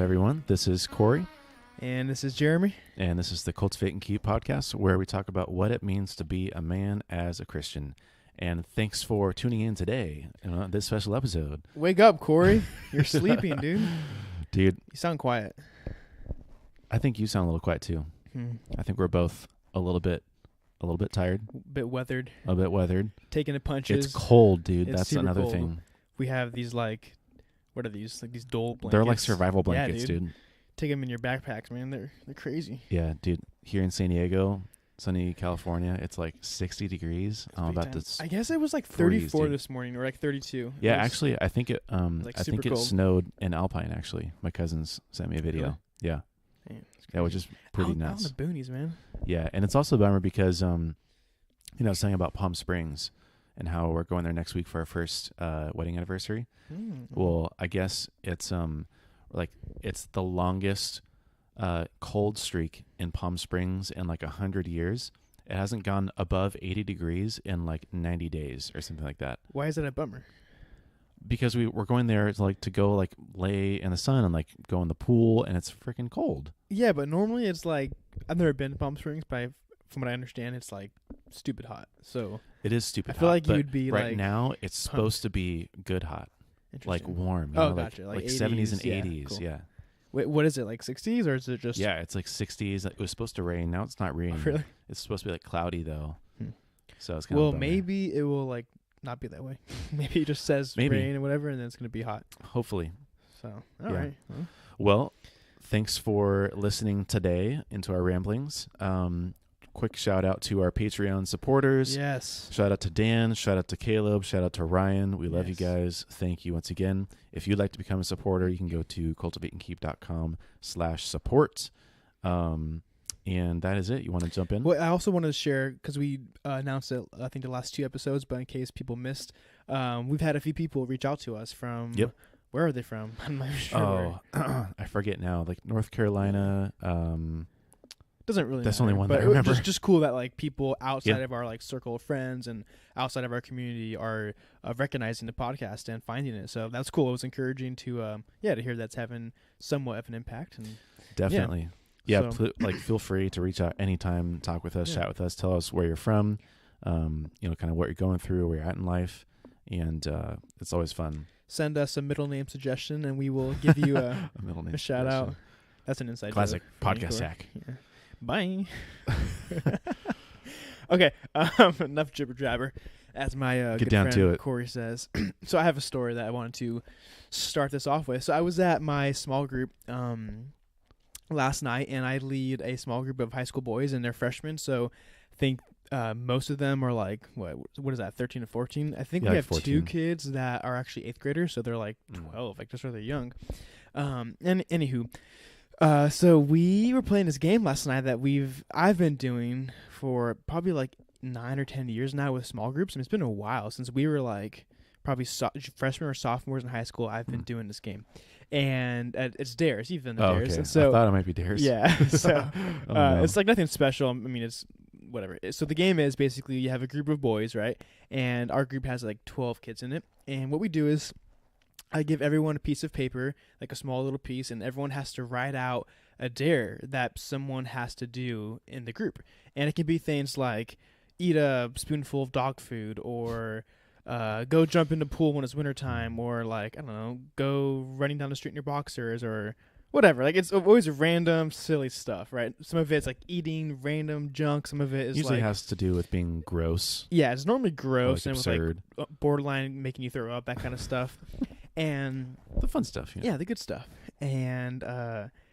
everyone? This is Corey. And this is Jeremy. And this is the Cultivate and Keep podcast, where we talk about what it means to be a man as a Christian. And thanks for tuning in today on this special episode. Wake up, Corey. You're sleeping, dude. Dude. You sound quiet. I think you sound a little quiet, too. I think we're both a little bit tired. A bit weathered. Taking the punches. It's cold, dude. It's That's super another cold. thing. We have these, what are these? Like these dole blankets. They're like survival blankets, dude. Take them in your backpacks, man. They're crazy. Yeah, dude. Here in San Diego, sunny California, it's like 60 degrees. I'm about to. I guess it was like 34 this morning, or like 32. Yeah, actually, I think it. like I think it cold. snowed in Alpine. Actually, my cousins sent me a video. Really? Yeah, Man, which is pretty out nuts. in the boonies, man. Yeah, and it's also a bummer because saying about Palm Springs and how we're going there next week for our first wedding anniversary. Well, I guess it's it's the longest cold streak in Palm Springs in like 100 years. It hasn't gone above 80 degrees in like 90 days or something like that. Why is that a bummer? Because we're going there to go like lay in the sun and like go in the pool, and it's freaking cold. Yeah, but normally it's like, I've never been to Palm Springs, but from what I understand, it's like stupid hot. So it is stupid hot. I feel like but you'd be right like now it's supposed to be good hot. Like warm. Oh, know, gotcha. Like 80s, 70s and yeah, 80s. cool. Yeah. Wait, what is it, like 60s, or is it just... Yeah, it's like 60s. It was supposed to rain. Now it's not raining. Really? It's supposed to be like cloudy though. So it's kind Well, of maybe it will like not be that way. Maybe it just says rain and whatever, and then it's going to be hot. Hopefully. So, all right. Well, thanks for listening today into our ramblings. Quick shout out to our Patreon supporters. Yes. Shout out to Dan. Shout out to Caleb. Shout out to Ryan. We love you guys. Thank you once again. If you'd like to become a supporter, you can go to cultivateandkeep.com/support. And that is it. You want to jump in? Well, I also wanted to share, because we announced it, I think, the last 2 episodes, but in case people missed, we've had a few people reach out to us from... Yep. Where are they from? I'm not sure. I forget now. Like North Carolina. Doesn't really That's matter, only one but that I remember. Just cool that like people outside of our like circle of friends and outside of our community are recognizing the podcast and finding it. So that's cool. It was encouraging to hear that's having somewhat of an impact. And definitely. Yeah, feel free to reach out anytime, talk with us, chat with us, tell us where you're from, kind of what you're going through, where you're at in life, and it's always fun. Send us a middle name suggestion, and we will give you a middle name shout out. That's an inside classic joke podcast hack. Yeah. Bye. Okay, enough jibber jabber. As my good down friend to it. Corey says. So I have a story that I wanted to start this off with. So I was at my small group last night, and I lead a small group of high school boys, and they're freshmen. So I think most of them are like, what is that, 13 to 14? I think we have 14. 2 kids that are actually 8th graders, so they're like 12, like just really young. And anywho, so we were playing this game last night that I've been doing for probably like 9 or 10 years now with small groups. And it's been a while since we were like probably freshmen or sophomores in high school. I've been doing this game, and it's Dares, even the Dares. Okay. And so I thought it might be Dares. Yeah. So no. It's like nothing special. I mean, it's whatever. So the game is basically you have a group of boys, right? And our group has like 12 kids in it. And what we do is I give everyone a piece of paper, like a small little piece, and everyone has to write out a dare that someone has to do in the group. And it can be things like eat a spoonful of dog food, or go jump in the pool when it's wintertime, or like, I don't know, go running down the street in your boxers, or whatever. Like, it's always random, silly stuff, right? Some of it's like eating random junk. Some of it is usually like... has to do with being gross. Yeah, it's normally gross, like and absurd. with like borderline making you throw up, that kind of stuff. And the fun stuff. Yeah, the good stuff. And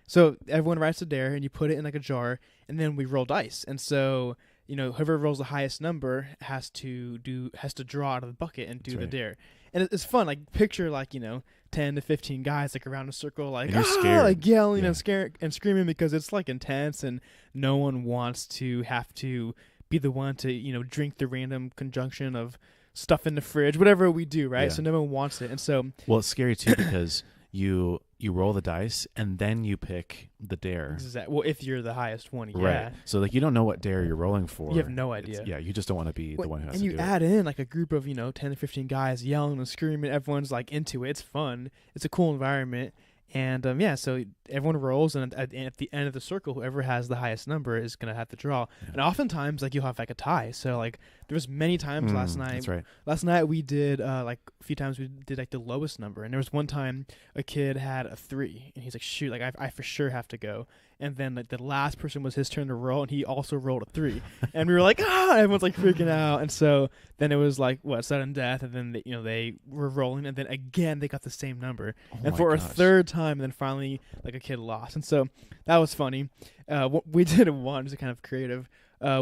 so everyone writes a dare, and you put it in like a jar, and then we roll dice. And so, whoever rolls the highest number has to draw out of the bucket and do the dare. And it's fun. Like, picture 10 to 15 guys like around a circle, like, and you're scared. Like yelling and screaming, because it's like intense, and no one wants to have to be the one to drink the random conjunction of stuff in the fridge, whatever we do, right? So no one wants it. And so, well, it's scary too, because you roll the dice and then you pick the dare. Well, if you're the highest one, right? So like, you don't know what dare you're rolling for. You have no idea. You just don't want to be the one who has to do it. And you add in like a group of 10 to 15 guys yelling and screaming. Everyone's like into it. It's fun. It's a cool environment. And so everyone rolls, and at the end of the circle, whoever has the highest number is gonna have to draw. Yeah. And oftentimes, like, you'll have like a tie. So like there was many times last night. That's right. Last night we did like a few times we did like the lowest number, and there was one time a kid had a 3, and he's like, shoot, like I for sure have to go. And then like the last person was his turn to roll, and he also rolled a 3, and we were like, everyone's like freaking out. And so then it was like sudden death, and then they were rolling, and then again they got the same number, and for a third time, and then finally like a kid lost. And so that was funny. We did it once, kind of creative.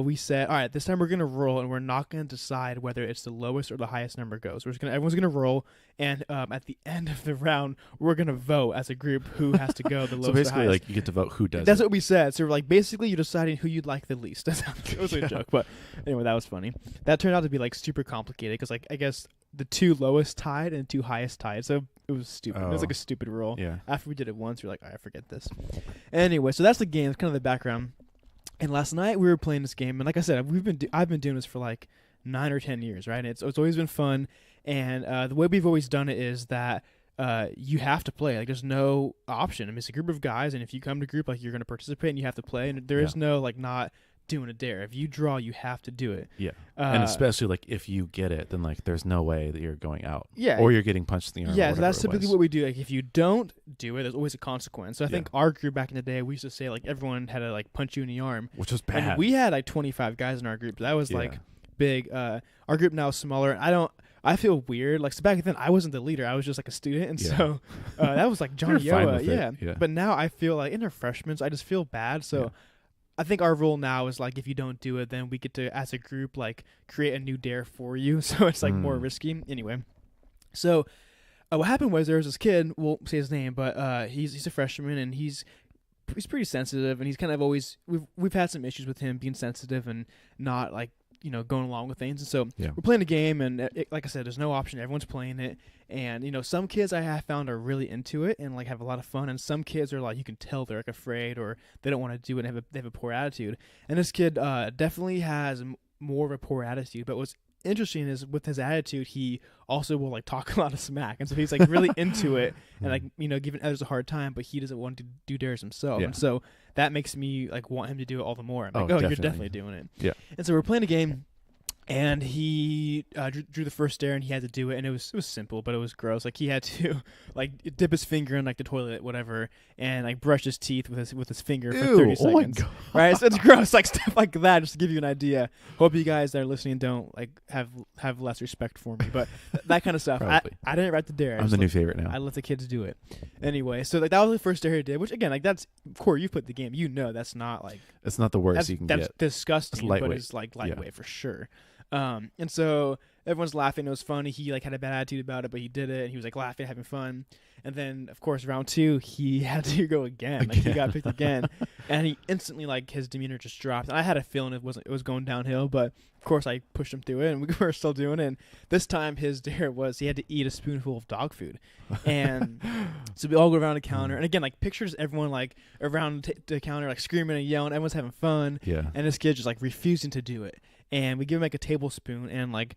We said, all right, this time we're going to roll, and we're not going to decide whether it's the lowest or the highest number goes. Everyone's going to roll, and at the end of the round, we're going to vote as a group who has to go the lowest. So basically, or like, you get to vote who does. That's what we said. So we're like, basically, you're deciding who you'd like the least. It was a joke, but anyway, that was funny. That turned out to be like super complicated because, like, I guess the 2 lowest tied and 2 highest tied. So it was stupid. It was like a stupid rule. Yeah. After we did it once, we were like, I forget this. Anyway, so that's the game. It's kind of the background. And last night we were playing this game, and like I said, I've been doing this for like 9 or 10 years, right? And it's always been fun. And the way we've always done it is that you have to play. Like, there's no option. I mean, it's a group of guys, and if you come to group, like, you're going to participate, and you have to play. And there is no like not doing a dare. If you draw, you have to do it. Yeah. And especially like if you get it, then like there's no way that you're going out. Yeah. Or you're getting punched in the arm. Yeah, so that's typically what we do. Like, if you don't do it, there's always a consequence. So I think our group back in the day, we used to say like everyone had to like punch you in the arm, which was bad. And we had like 25 guys in our group. So that was like big. Our group now is smaller. I feel weird. Like, so back then I wasn't the leader. I was just like a student, and so that was like Johnny Yoa. Yeah. But now I feel like in our freshmen, I just feel bad. So I think our rule now is like if you don't do it, then we get to, as a group, like create a new dare for you. So it's like more risky. Anyway, so what happened was there was this kid. Won't say his name, but he's a freshman, and he's pretty sensitive, and he's kind of always we've had some issues with him being sensitive and not like going along with things. And so we're playing a game, and like I said, there's no option. Everyone's playing it, and some kids I have found are really into it and like have a lot of fun, and some kids are like, you can tell they're like afraid or they don't want to do it and they have a poor attitude. And this kid definitely has more of a poor attitude, but what's interesting is with his attitude, he also will like talk a lot of smack, and so he's like really into it and like giving others a hard time, but he doesn't want to do dares himself. And so that makes me like want him to do it all the more. I'm like, definitely. You're definitely doing it. Yeah. And so we're playing a game, and he drew the first dare, and he had to do it, and it was simple, but it was gross. Like, he had to like dip his finger in like the toilet, whatever, and like brush his teeth with his finger for 30 seconds. My God. Right? So it's gross, like stuff like that, just to give you an idea. Hope you guys that are listening don't like have less respect for me, but that kind of stuff. I didn't write the dare. I'm the new favorite now. I let the kids do it. Anyway, so like that was the first dare he did, which again, like that's Corey, you put the game, that's not like it's not the worst you can get. That's disgusting, but it's like lightweight for sure. And so everyone's laughing. It was funny. He like had a bad attitude about it, but he did it, and he was like laughing, having fun. And then of course round 2, he had to go again. Like, he got picked again, and he instantly like his demeanor just dropped. And I had a feeling it was going downhill, but of course I pushed him through it, and we were still doing it. And this time his dare was he had to eat a spoonful of dog food, and so we all go around the counter. And again, like pictures everyone like around the counter like screaming and yelling. Everyone's having fun. Yeah. And this kid just like refusing to do it. And we give him like a tablespoon, and like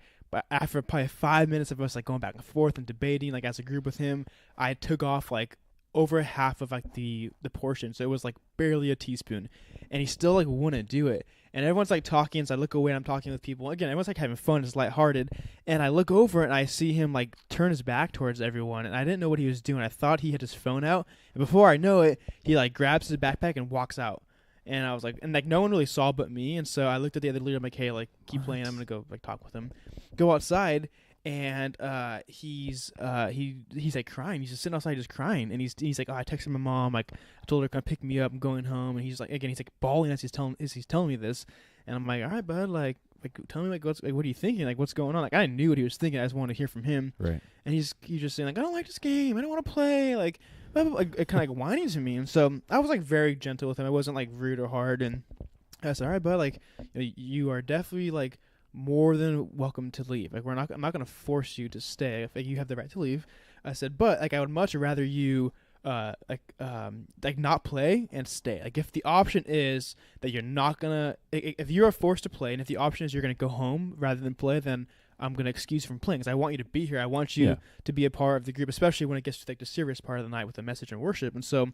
after probably 5 minutes of us like going back and forth and debating like as a group with him, I took off like over half of like the portion, so it was like barely a teaspoon, and he still like wouldn't do it. And everyone's like talking, so I look away and I'm talking with people. Again, everyone's like having fun, it's lighthearted, and I look over and I see him like turn his back towards everyone, and I didn't know what he was doing. I thought he had his phone out, and before I know it, he like grabs his backpack and walks out. And I was like, and like no one really saw but me, and so I looked at the other leader. I'm like, hey, like keep playing. I'm gonna go like talk with him. Go outside, and he's like crying. He's just sitting outside, just crying. And he's like, oh, I texted my mom. Like, I told her to come pick me up. I'm going home. And he's like bawling as he's telling me this. And I'm like, all right, bud, like tell me what are you thinking? Like, what's going on? Like, I knew what he was thinking. I just wanted to hear from him. Right. And he's just saying like, I don't like this game. I don't want to play. Like it kind of like whining to me. And so I was like very gentle with him. I wasn't like rude or hard. And I said, all right, bud, like you are definitely like more than welcome to leave. Like, I'm not going to force you to stay if like, you have the right to leave. I said, but like I would much rather you like not play and stay. Like, if the option is that you're not gonna, if you are forced to play, and if the option is you're gonna go home rather than play, then I'm going to excuse you from playing because I want you to be here. I want you to be a part of the group, especially when it gets to like the serious part of the night with the message and worship. And so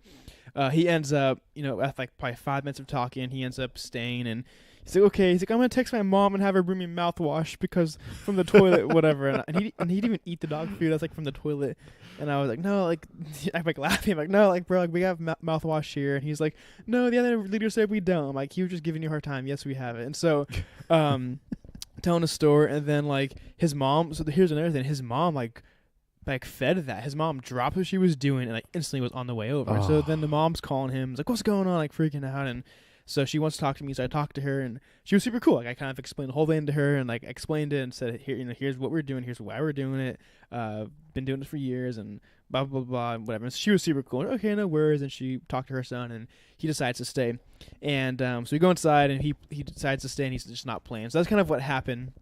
he ends up, after like probably 5 minutes of talking, he ends up staying, and he's like, okay. He's like, I'm going to text my mom and have her bring me mouthwash because from the toilet, whatever. And he didn't even eat the dog food. That's like from the toilet. And I was like, no, like, I'm like laughing. I'm like, no, like, bro, like, we have mouthwash here. And he's like, no, the other leader said we don't. I'm like, he was just giving you a hard time. Yes, we have it. And so, telling a story, and then like his mom. So here's another thing. His mom like fed that. His mom dropped what she was doing and like instantly was on the way over. So then the mom's calling him. It's like, what's going on? Like freaking out. And so she wants to talk to me. So I talked to her, and she was super cool. Like I kind of explained the whole thing to her, and like explained it and said, here, here's what we're doing. Here's why we're doing it. Been doing this for years, and blah blah blah, and whatever. And so she was super cool. Okay, no worries. And she talked to her son, and he decides to stay. And so we go inside, and he decides to stay, and he's just not playing. So that's kind of what happened.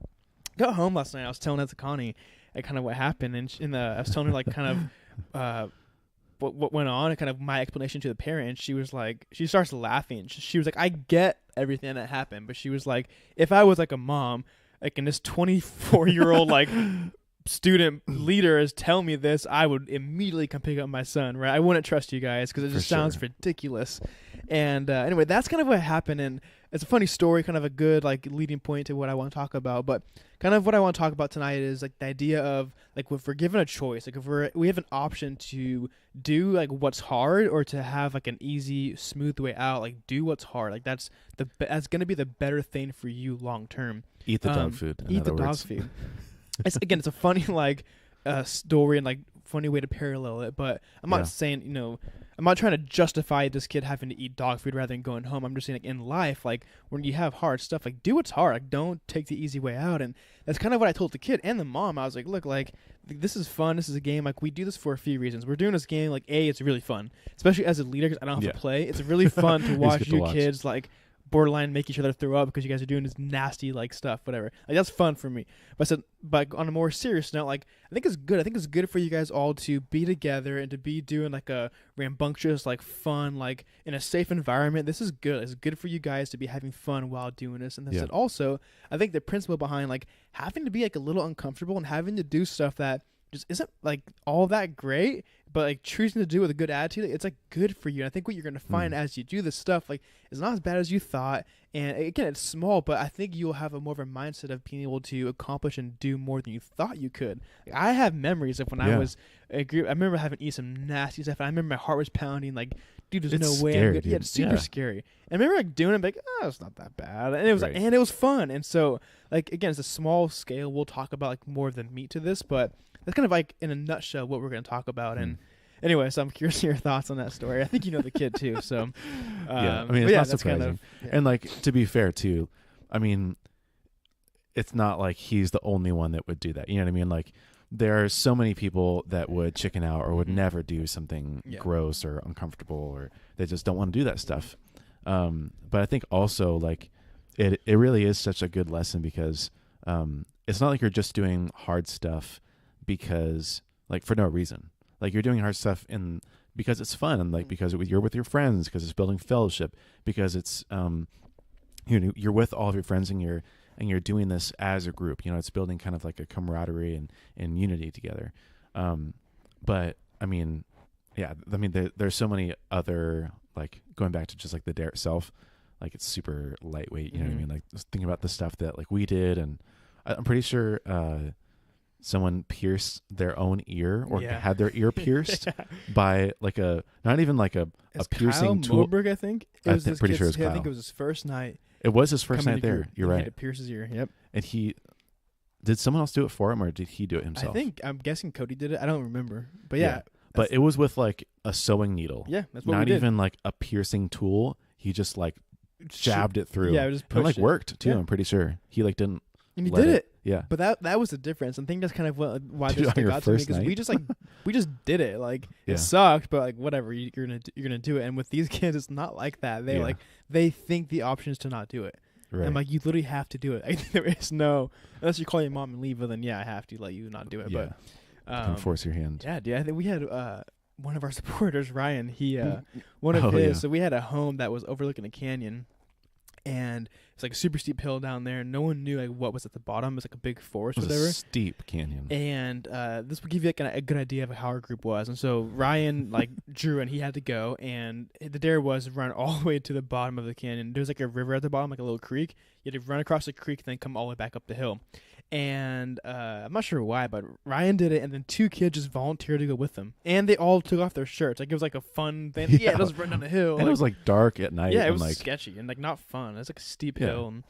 Got home last night. I was telling that to Connie, kind of what happened, and I was telling her like kind of what went on, and kind of my explanation to the parent. And she was like, she starts laughing. She was like, I get everything that happened, but she was like, if I was like a mom, like, and this 24-year-old like student leader is telling me this, I would immediately come pick up my son, right? I wouldn't trust you guys because it just sounds ridiculous. And anyway, that's kind of what happened, and it's a funny story, kind of a good like leading point to what I want to talk about. But kind of what I want to talk about tonight is like the idea of like if we're given a choice, like if we have an option to do like what's hard or to have like an easy, smooth way out, like do what's hard. Like that's going to be the better thing for you long term. Eat the dog food. Eat the dog food. It's a funny like story and like funny way to parallel it, but I'm not saying, I'm not trying to justify this kid having to eat dog food rather than going home. I'm just saying, like, in life, like, when you have hard stuff, like, do what's hard. Like, don't take the easy way out. And that's kind of what I told the kid and the mom. I was like, look, like, this is fun. This is a game. Like, we do this for a few reasons. We're doing this game, like, it's really fun. Especially as a leader, because I don't have to play. It's really fun to watch you kids, like, borderline make each other throw up because you guys are doing this nasty like stuff, whatever. Like that's fun for me. But I said, but on a more serious note, like I think it's good. I think it's good for you guys all to be together and to be doing like a rambunctious, like fun, like in a safe environment. This is good. It's good for you guys to be having fun while doing this. And then said also, I think the principle behind like having to be like a little uncomfortable and having to do stuff that just isn't like all that great, but like choosing to do it with a good attitude, it's like good for you. And I think what you're gonna find as you do this stuff, like, it's not as bad as you thought. And again, it's small, but I think you'll have a more of a mindset of being able to accomplish and do more than you thought you could. Like, I have memories of when I was a group. I remember having to eat some nasty stuff, and I remember my heart was pounding. Like, dude, there's no way. Scary, Yeah, it's super scary. And I remember like doing it, like, it's not that bad, and it was like, and it was fun. And so, like, again, it's a small scale. We'll talk about like more of the meat to this, but that's kind of like in a nutshell what we're going to talk about. And anyway, so I'm curious your thoughts on that story. I think you know the kid too, so I mean, it's not surprising. Kind of, and like, to be fair too, I mean, it's not like he's the only one that would do that. You know what I mean? Like, there are so many people that would chicken out or would never do something gross or uncomfortable, or they just don't want to do that stuff. But I think also like it really is such a good lesson because it's not like you're just doing hard stuff because like for no reason. Like, you're doing hard stuff because it's fun, and like because you're with your friends, because it's building fellowship, because it's you're with all of your friends and you're doing this as a group. It's building kind of like a camaraderie and unity together. But I mean, there's so many other, like, going back to just like the dare itself, like it's super lightweight. You know what I mean? Like, just thinking about the stuff that like we did, and I'm pretty sure someone pierced their own ear or had their ear pierced by like not even like a piercing Kyle tool. Moberg, I think. I'm pretty sure it was Kyle. I think it was his first night. It was his first night there. You're right. He had to pierce his ear. Yep. And did someone else do it for him, or did he do it himself? I'm guessing Cody did it. I don't remember, but yeah. But it was with like a sewing needle. Yeah, that's what not we did. even like a piercing tool. He just like jabbed it through. Yeah, it just and like it. worked too. I'm pretty sure he like didn't. And he did it. Yeah. But that was the difference. I think that's kind of why Dude, this stuck out to me, because night? we just did it. Like, it sucked, but like whatever, you're gonna do it. And with these kids, it's not like that. They like they think the option is to not do it. Right. And like, you literally have to do it. Like, there is no, unless you call your mom and leave, well, then I have to let you not do it. Yeah. But force your hand. Yeah, dude. I think we had one of our supporters, Ryan. He one of his. So we had a home that was overlooking a canyon. and it's like a super steep hill down there, and no one knew like what was at the bottom. It was like a big forest, It was whatever. a steep canyon. And this will give you like a good idea of how our group was. And so Ryan like drew, and he had to go, and the dare was run all the way to the bottom of the canyon. There's like a river at the bottom, like a little creek. You had to run across the creek, then come all the way back up the hill. And I'm not sure why, but Ryan did it, and then 2 kids just volunteered to go with him, and they all took off their shirts. Like it was like a fun thing. Yeah, it was run down the hill, and it was like dark at night. Yeah, it and was like sketchy and like not fun. It was like a steep hill, and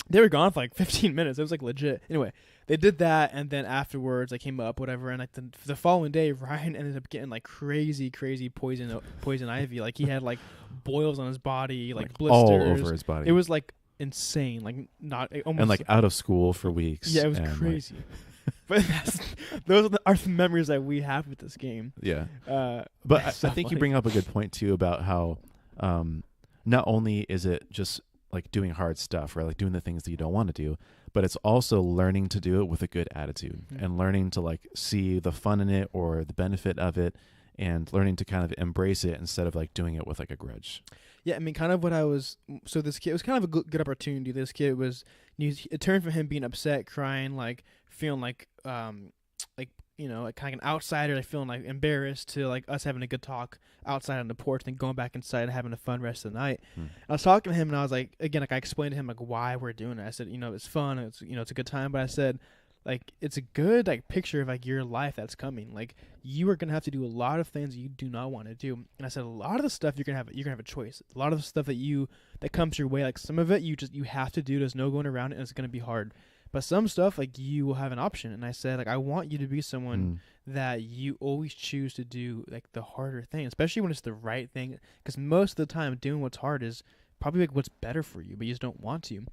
they were gone for like 15 minutes. It was like legit. Anyway, they did that, and then afterwards I came up, whatever, and like the following day, Ryan ended up getting like crazy poison ivy. Like he had like boils on his body, like blisters all over his body. It was like insane, like not almost, and like out of school for weeks. Yeah, it was crazy. But those are the memories that we have with this game. Yeah, but I think you bring up a good point too about how not only is it just like doing hard stuff, right? Like doing the things that you don't want to do, but it's also learning to do it with a good attitude and learning to like see the fun in it or the benefit of it, and learning to kind of embrace it instead of like doing it with like a grudge. Yeah, I mean, kind of what I was. So this kid, it was kind of a good opportunity. This kid was. It turned from him being upset, crying, like feeling like you know, like kind of an outsider, like feeling like embarrassed, to like us having a good talk outside on the porch, then going back inside and having a fun rest of the night. I was talking to him, and I was like, again, like I explained to him like why we're doing it. I said, you know, it's fun, it's, you know, it's a good time, but I said, like, it's a good like picture of like your life that's coming. Like you are gonna have to do a lot of things you do not want to do. And I said, a lot of the stuff you're gonna have a choice. A lot of the stuff that comes your way, like some of it you have to do. There's no going around it, and it's gonna be hard. But some stuff, like, you will have an option. And I said, like, I want you to be someone that you always choose to do, like, the harder thing, especially when it's the right thing. Because most of the time, doing what's hard is probably, like, what's better for you, but you just don't want to.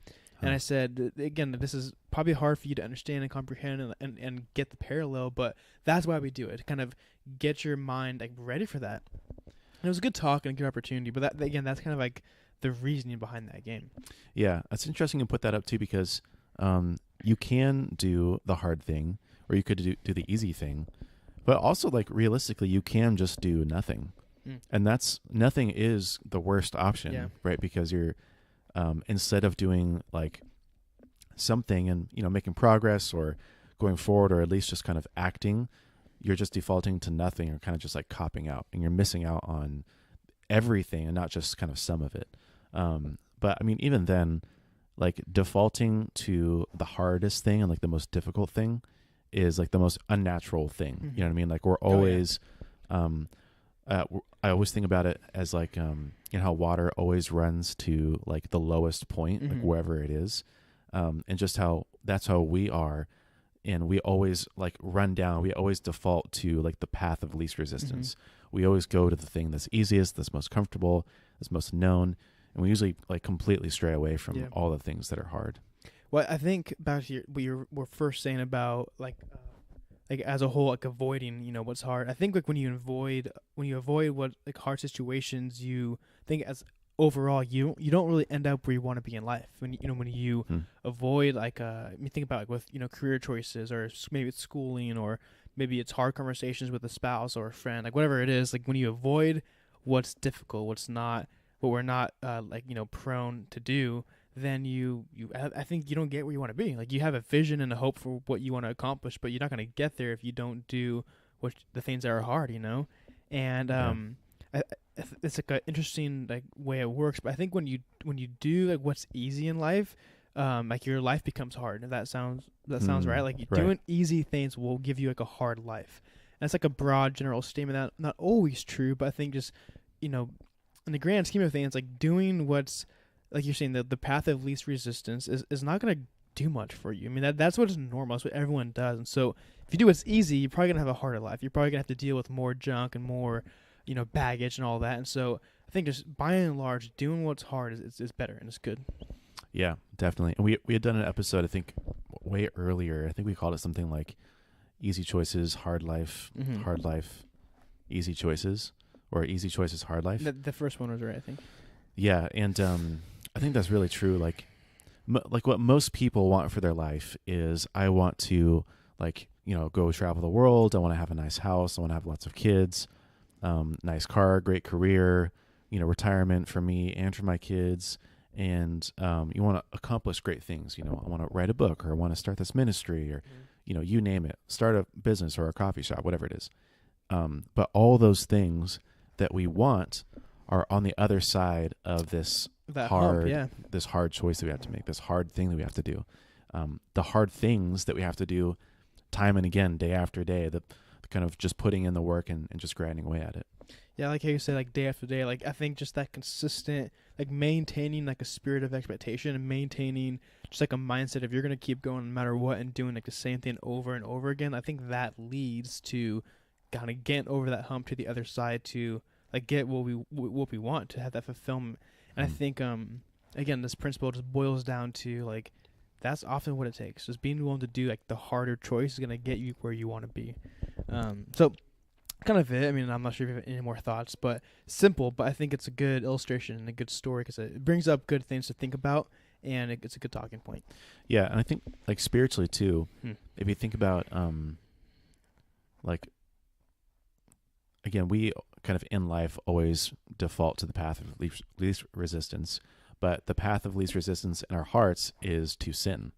And I said, again, this is probably hard for you to understand and comprehend and get the parallel, but that's why we do it, to kind of get your mind, like, ready for that. And it was a good talk and a good opportunity, but that, again, that's kind of, like, the reasoning behind that game. Yeah, it's interesting to put that up, too, because you can do the hard thing, or you could do the easy thing, but also, like, realistically, you can just do nothing. And nothing is the worst option, right? Because you're, instead of doing like something and, you know, making progress or going forward, or at least just kind of acting, you're just defaulting to nothing, or kind of just like copping out, and you're missing out on everything and not just kind of some of it. But I mean, even then, like, defaulting to the hardest thing and like the most difficult thing is like the most unnatural thing. You know what I mean? Like, we're always, I always think about it as like, you know, how water always runs to like the lowest point, like wherever it is. And just how that's how we are. And we always like run down, we always default to like the path of least resistance. We always go to the thing that's easiest, that's most comfortable, that's most known. And we usually like completely stray away from all the things that are hard. Well, I think back to what you were first saying about like as a whole, like avoiding, you know, what's hard. I think like when you avoid what like hard situations, you think as overall you don't really end up where you want to be in life. When you avoid like I mean, think about like with, you know, career choices, or maybe it's schooling, or maybe it's hard conversations with a spouse or a friend, like whatever it is. Like when you avoid what's difficult, what we're not like, you know, prone to do, then I think you don't get where you want to be. Like, you have a vision and a hope for what you want to accomplish, but you're not going to get there if you don't do the things that are hard, you know? And it's like an interesting like way it works. But I think when you do like what's easy in life, like your life becomes hard. And that sounds right. Like doing easy things will give you like a hard life. And that's like a broad general statement that not always true, but I think just, you know, in the grand scheme of things, like doing what's, like you're saying, the path of least resistance is not going to do much for you. I mean, that's what is normal. That's what everyone does. And so if you do what's easy, you're probably going to have a harder life. You're probably going to have to deal with more junk and more, you know, baggage and all that. And so I think just by and large, doing what's hard is better, and it's good. Yeah, definitely. And we had done an episode, I think, way earlier. I think we called it something like Easy Choices, Hard Life, Hard Life, Easy Choices, or Easy Choices, Hard Life. The first one was right, I think. Yeah, and I think that's really true. Like what most people want for their life is, I want to, like, you know, go travel the world. I want to have a nice house. I want to have lots of kids, nice car, great career, you know, retirement for me and for my kids. and you want to accomplish great things. I want to write a book, or I want to start this ministry, or you name it, start a business or a coffee shop, whatever it is. But all those things that we want are on the other side of this this hard choice that we have to make, this hard thing that we have to do. The hard things that we have to do time and again, day after day, the kind of just putting in the work and just grinding away at it. Yeah, like how you said, like day after day, like I think just that consistent, like maintaining like a spirit of expectation and maintaining just like a mindset of you're going to keep going no matter what and doing like the same thing over and over again. I think that leads to kind of getting over that hump to the other side to like get what we want, to have that fulfillment. And I think, again, this principle just boils down to like, that's often what it takes. Just being willing to do like the harder choice is going to get you where you want to be. So kind of it. I mean, I'm not sure if you have any more thoughts, but simple, but I think it's a good illustration and a good story because it brings up good things to think about, and it's a good talking point. Yeah. And I think like spiritually too, if you think about, like, again, we kind of in life always default to the path of least resistance, but the path of least resistance in our hearts is to sin,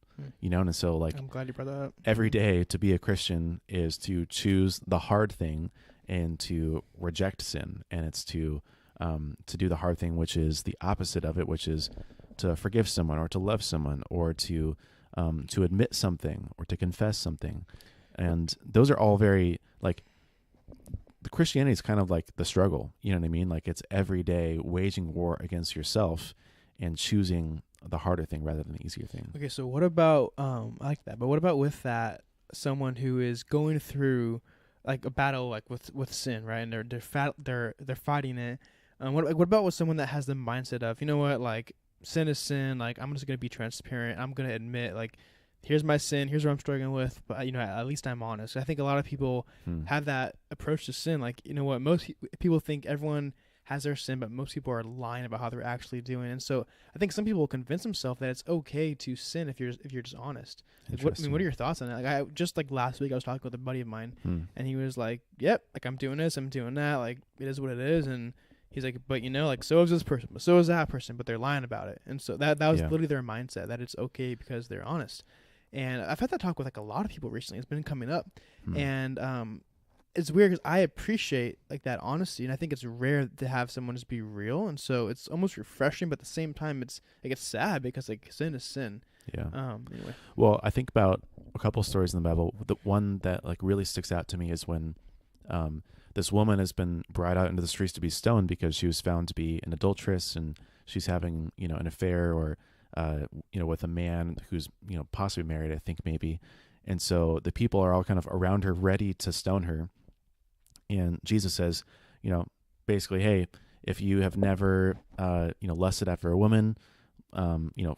and so like, I'm glad you brought that up. Every day to be a Christian is to choose the hard thing and to reject sin. And it's to do the hard thing, which is the opposite of it, which is to forgive someone or to love someone or to admit something or to confess something. And those are all very like, the Christianity is kind of like the struggle, you know what I mean? Like it's every day waging war against yourself and choosing the harder thing rather than the easier thing. Okay, so what about I like that, but what about with that someone who is going through like a battle like with sin, right? And they're fighting it. What about with someone that has the mindset of, you know what, like sin is sin, like I'm just gonna be transparent. I'm gonna admit like, here's my sin, here's what I'm struggling with, but at least I'm honest. I think a lot of people have that approach to sin. Like, you know what, most people think everyone has their sin, but most people are lying about how they're actually doing. And so I think some people convince themselves that it's okay to sin if you're just honest. Like, what are your thoughts on that? Like I just like last week I was talking with a buddy of mine, and he was like, "Yep, like I'm doing this, I'm doing that. Like it is what it is." And he's like, "But like so is this person, but so is that person, but they're lying about it." And so that was literally their mindset, that it's okay because they're honest. And I've had that talk with like a lot of people recently. It's been coming up, and it's weird because I appreciate like that honesty, and I think it's rare to have someone just be real. And so it's almost refreshing, but at the same time, it's sad because like sin is sin. Yeah. Anyway. Well, I think about a couple stories in the Bible. The one that like really sticks out to me is when this woman has been brought out into the streets to be stoned because she was found to be an adulteress, and she's having an affair or with a man who's possibly married, I think maybe. And so the people are all kind of around her, ready to stone her. And Jesus says, basically, hey, if you have never, lusted after a woman,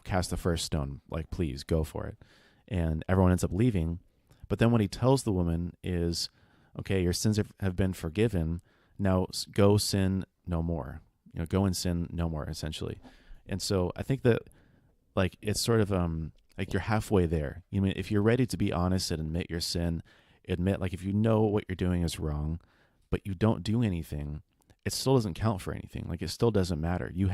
cast the first stone, like, please go for it. And everyone ends up leaving. But then what he tells the woman is, okay, your sins have been forgiven. Now go sin no more. Go and sin no more, essentially. And so I think that, like, it's sort of like you're halfway there. If you're ready to be honest and admit your sin, admit, like, if you know what you're doing is wrong, but you don't do anything, it still doesn't count for anything. Like, it still doesn't matter. You're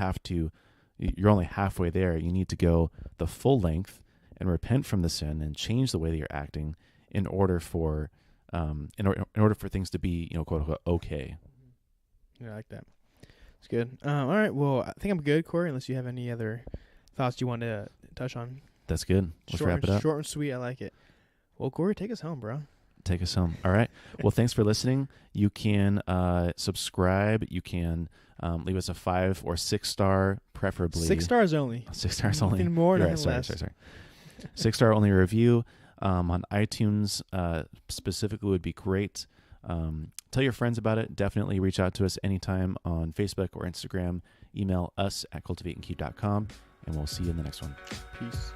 only halfway there. You need to go the full length and repent from the sin and change the way that you're acting in order for things to be, quote unquote, okay. Yeah, I like that. It's good. All right. Well, I think I'm good, Corey, unless you have any other thoughts you want to touch on. That's good. Let's wrap it up. Short and sweet. I like it. Well, Corey, take us home, bro. Take us home. All right. Well, thanks for listening. You can subscribe. You can leave us a 5 or 6 star, preferably. 6 stars only. 6 stars only. Nothing more, nothing less. Sorry. 6 star only review on iTunes specifically would be great. Tell your friends about it. Definitely reach out to us anytime on Facebook or Instagram. Email us at cultivateandkeep.com, and we'll see you in the next one. Peace.